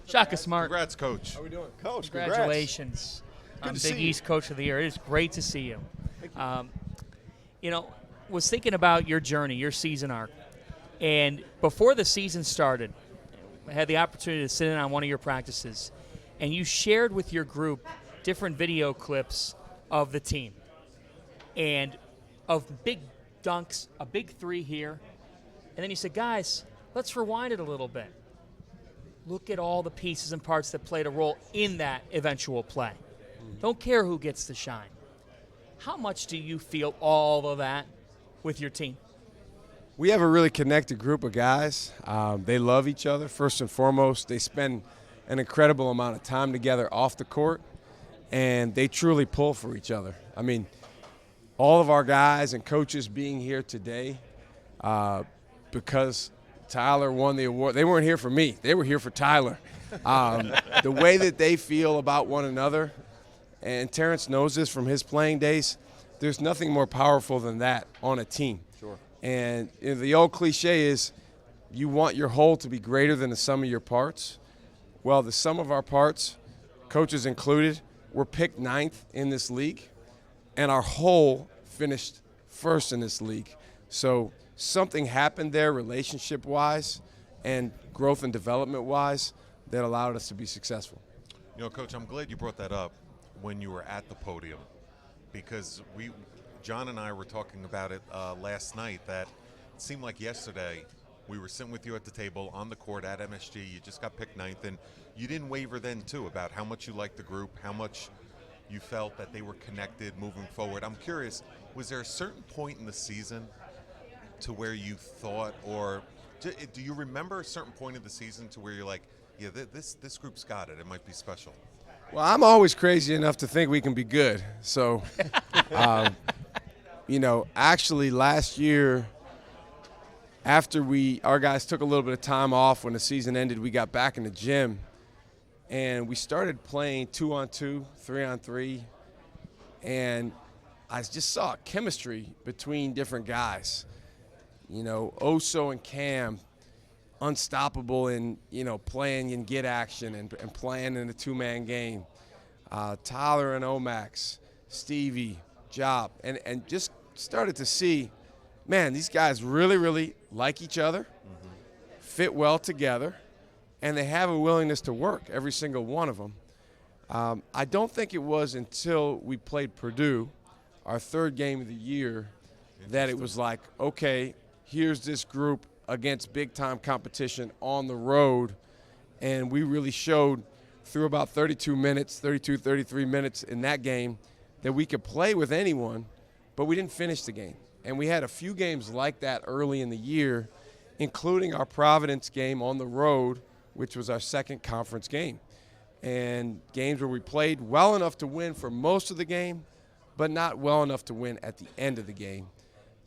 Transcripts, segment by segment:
Shaka Smart. Congrats, Coach. How we doing? Coach, Congratulations. Good to Big see you. East Coach of the Year. It is great to see you. Thank you. Was thinking about your journey, your season arc. And before the season started, I had the opportunity to sit in on one of your practices, and you shared with your group different video clips of the team and of big dunks, a big three here. And then you said, guys, let's rewind it a little bit. Look at all the pieces and parts that played a role in that eventual play. Don't care who gets the shine. How much do you feel all of that with your team? We have a really connected group of guys. They love each other, first and foremost. They spend an incredible amount of time together off the court, and they truly pull for each other. I mean, all of our guys and coaches being here today because Tyler won the award. They weren't here for me. They were here for Tyler. The way that they feel about one another, and Terrence knows this from his playing days, there's nothing more powerful than that on a team. Sure. And the old cliche is you want your whole to be greater than the sum of your parts. Well, the sum of our parts, coaches included, were picked 9th in this league, and our whole finished first in this league. So something happened there relationship-wise and growth and development-wise that allowed us to be successful. You know, Coach, I'm glad you brought that up when you were at the podium, because John and I were talking about it last night, that it seemed like yesterday we were sitting with you at the table on the court at MSG. You just got picked 9th, and you didn't waver then, too, about how much you liked the group, how much you felt that they were connected moving forward. I'm curious, was there a certain point in the season to where you thought, or do you remember a certain point of the season to where you're like, yeah, this group's got it, it might be special? Well, I'm always crazy enough to think we can be good. So, actually last year, after our guys took a little bit of time off when the season ended, we got back in the gym, and we started playing 2-on-2, 3-on-3, and I just saw chemistry between different guys. Oso and Cam, unstoppable in, playing in get action and playing in a two-man game. Tyler and Omax, Stevie, Job, and just started to see, man, these guys really, really like each other, fit well together, and they have a willingness to work, every single one of them. I don't think it was until we played Purdue, our third game of the year, that it was like, okay, here's this group against big-time competition on the road, and we really showed through about 33 minutes in that game that we could play with anyone, but we didn't finish the game. And we had a few games like that early in the year, including our Providence game on the road, which was our second conference game, and games where we played well enough to win for most of the game, but not well enough to win at the end of the game.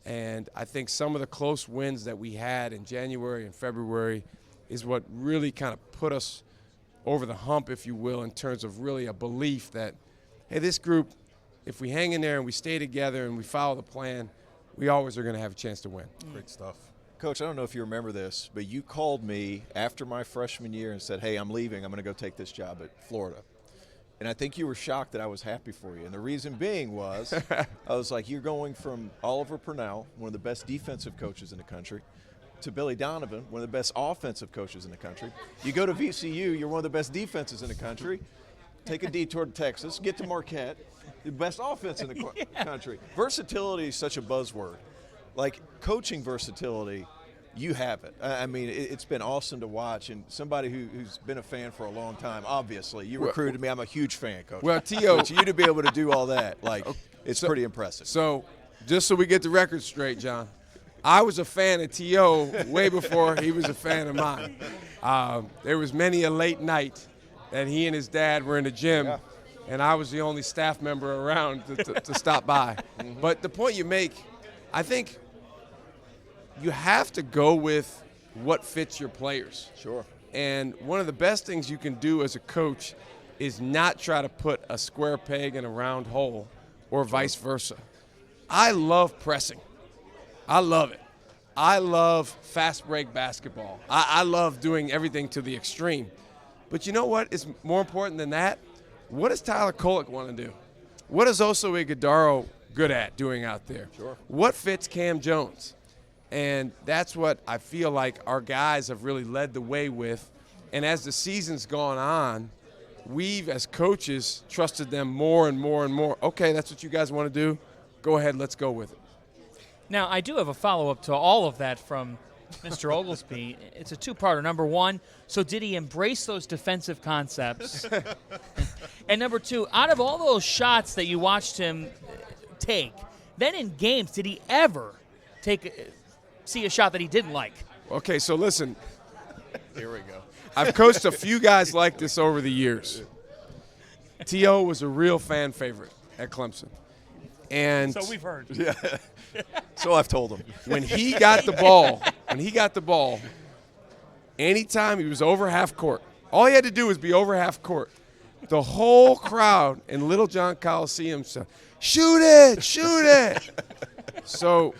And I think some of the close wins that we had in January and February is what really kind of put us over the hump, if you will, in terms of really a belief that, hey, this group, if we hang in there and we stay together and we follow the plan, we always are going to have a chance to win. Great stuff. Coach, I don't know if you remember this, but you called me after my freshman year and said, hey, I'm leaving. I'm going to go take this job at Florida. And I think you were shocked that I was happy for you. And the reason being was, I was like, you're going from Oliver Purnell, one of the best defensive coaches in the country, to Billy Donovan, one of the best offensive coaches in the country. You go to VCU, you're one of the best defenses in the country. Take a detour to Texas, get to Marquette, the best offense in the country. Versatility is such a buzzword. Like coaching versatility, you have it. I mean, it's been awesome to watch, and somebody who's been a fan for a long time, obviously. You recruited me. I'm a huge fan, Coach. Well, T.O. But you to be able to do all that, it's pretty impressive. So just so we get the record straight, John, I was a fan of T.O. way before he was a fan of mine. There was many a late night that he and his dad were in the gym, and I was the only staff member around to stop by. But the point you make, I think you have to go with what fits your players. Sure. And one of the best things you can do as a coach is not try to put a square peg in a round hole or vice versa. I love pressing. I love it. I love fast break basketball. I love doing everything to the extreme. But you know what is more important than that? What does Tyler Kolek want to do? What is Oso Iguodaro good at doing out there? Sure. What fits Cam Jones? And that's what I feel like our guys have really led the way with. And as the season's gone on, we've, as coaches, trusted them more and more and more. Okay, that's what you guys want to do. Go ahead, let's go with it. Now, I do have a follow-up to all of that from Mr. Oglesby. It's a two-parter. Number one, so did he embrace those defensive concepts? And number two, out of all those shots that you watched him take, then in games, did he ever see a shot that he didn't like? Okay, so listen. Here we go. I've coached a few guys like this over the years. T.O. was a real fan favorite at Clemson. And So we've heard. Yeah. So I've told him. when he got the ball, anytime he was over half court, all he had to do was be over half court. The whole crowd in Little John Coliseum said, shoot it, shoot it. So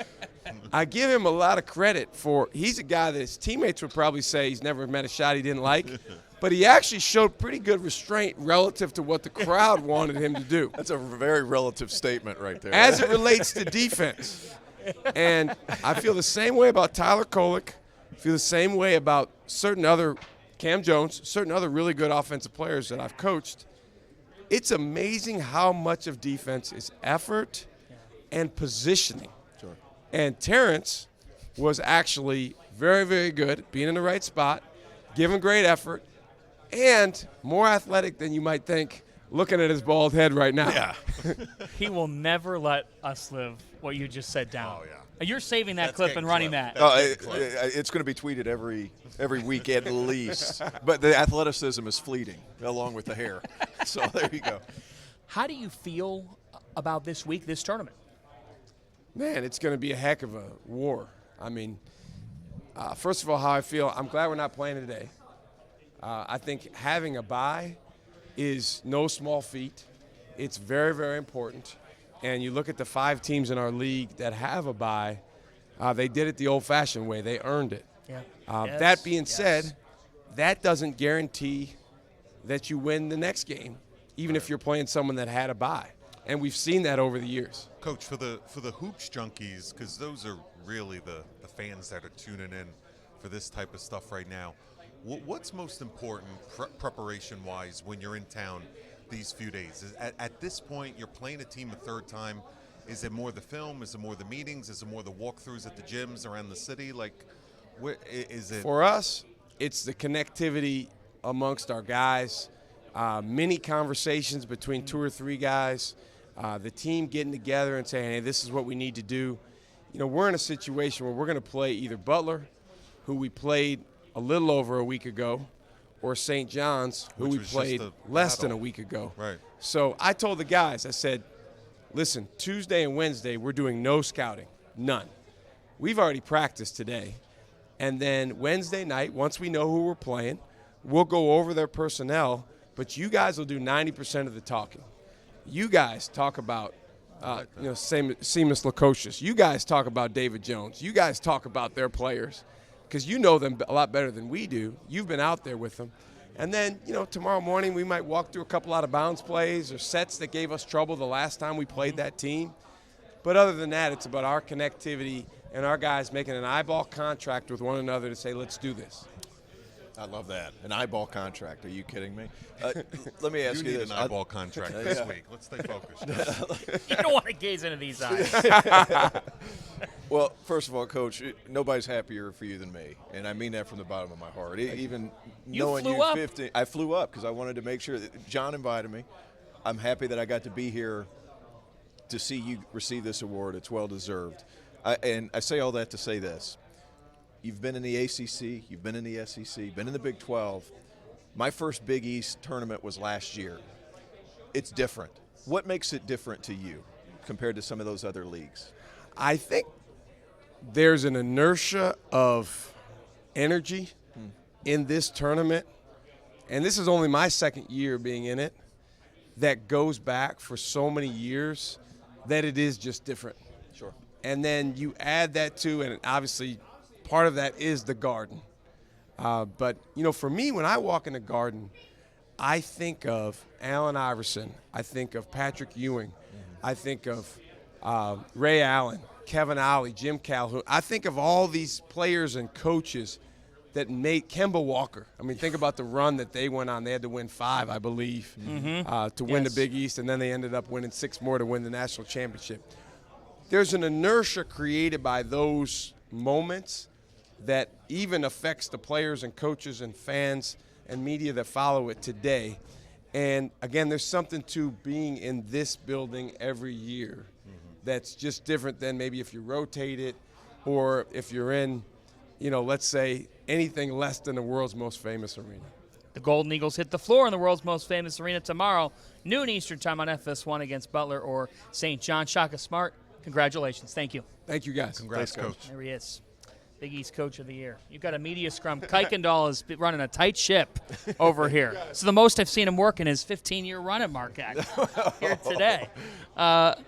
I give him a lot of credit for, he's a guy that his teammates would probably say he's never met a shot he didn't like, but he actually showed pretty good restraint relative to what the crowd wanted him to do. That's a very relative statement right there. As it relates to defense. And I feel the same way about Tyler Kolek. I feel the same way about certain other, Cam Jones, certain other really good offensive players that I've coached. It's amazing how much of defense is effort and positioning. Sure. And Terrence was actually very, very good at being in the right spot, giving great effort, and more athletic than you might think looking at his bald head right now. Yeah. He will never let us live what you just said down. Oh, yeah. You're saving that That's clip getting and running clipped. that. Oh, it's going to be tweeted every week at least. But the athleticism is fleeting, along with the hair. So there you go. How do you feel about this week, this tournament? Man, it's going to be a heck of a war. I mean, first of all, how I feel, I'm glad we're not playing today. I think having a bye is no small feat. It's very, very important. And you look at the 5 teams in our league that have a bye, they did it the old-fashioned way. They earned it. Yeah. That being said, that doesn't guarantee that you win the next game, even if you're playing someone that had a bye. And we've seen that over the years. Coach, for the hoops junkies, because those are really the fans that are tuning in for this type of stuff right now, what's most important preparation-wise when you're in town these few days? At this point, you're playing a team a third time. Is it more the film? Is it more the meetings? Is it more the walkthroughs at the gyms around the city? Like, where is it? For us, it's the connectivity amongst our guys, many conversations between 2 or 3 guys, the team getting together and saying, hey, this is what we need to do. You know, we're in a situation where we're going to play either Butler, who we played a little over a week ago, or St. John's, who Which we was played just a less than battle. a week ago. Right. So I told the guys, I said, listen, Tuesday and Wednesday, we're doing no scouting, none. We've already practiced today. And then Wednesday night, once we know who we're playing, we'll go over their personnel, but you guys will do 90% of the talking. You guys talk about, Seamus Lukosius. You guys talk about David Jones. You guys talk about their players because you know them a lot better than we do. You've been out there with them. And then, tomorrow morning we might walk through a couple out-of-bounds plays or sets that gave us trouble the last time we played that team. But other than that, it's about our connectivity and our guys making an eyeball contract with one another to say, let's do this. I love that. An eyeball contract. Are you kidding me? Let me ask You you need this. an eyeball contract this week. Let's stay focused. You don't want to gaze into these eyes. Well, first of all, Coach, nobody's happier for you than me, and I mean that from the bottom of my heart. Even knowing flew you up. 15, I flew up because I wanted to make sure that John invited me. I'm happy that I got to be here to see you receive this award. It's well deserved. And I say all that to say this. You've been in the ACC, you've been in the SEC, been in the Big 12. My first Big East tournament was last year. It's different. What makes it different to you compared to some of those other leagues? I think there's an inertia of energy in this tournament, and this is only my second year being in it, that goes back for so many years that it is just different. Sure. And then you add that to, and obviously part of that is the Garden. But, for me, when I walk in the Garden, I think of Allen Iverson. I think of Patrick Ewing. I think of Ray Allen, Kevin Ollie, Jim Calhoun. I think of all these players and coaches that made Kemba Walker. I mean, think about the run that they went on. They had to win 5, I believe, to win the Big East, and then they ended up winning 6 more to win the national championship. There's an inertia created by those moments that even affects the players and coaches and fans and media that follow it today. And, again, there's something to being in this building every year that's just different than maybe if you rotate it or if you're in, let's say anything less than the world's most famous arena. The Golden Eagles hit the floor in the world's most famous arena tomorrow, noon Eastern time on FS1 against Butler or St. John. Shaka Smart, congratulations. Thank you. Thank you, guys. Congrats, Thanks, Coach. There he is. Big East Coach of the Year. You've got a media scrum. Kuykendall is running a tight ship over here. So the most I've seen him work in his 15-year run at Marquette here today.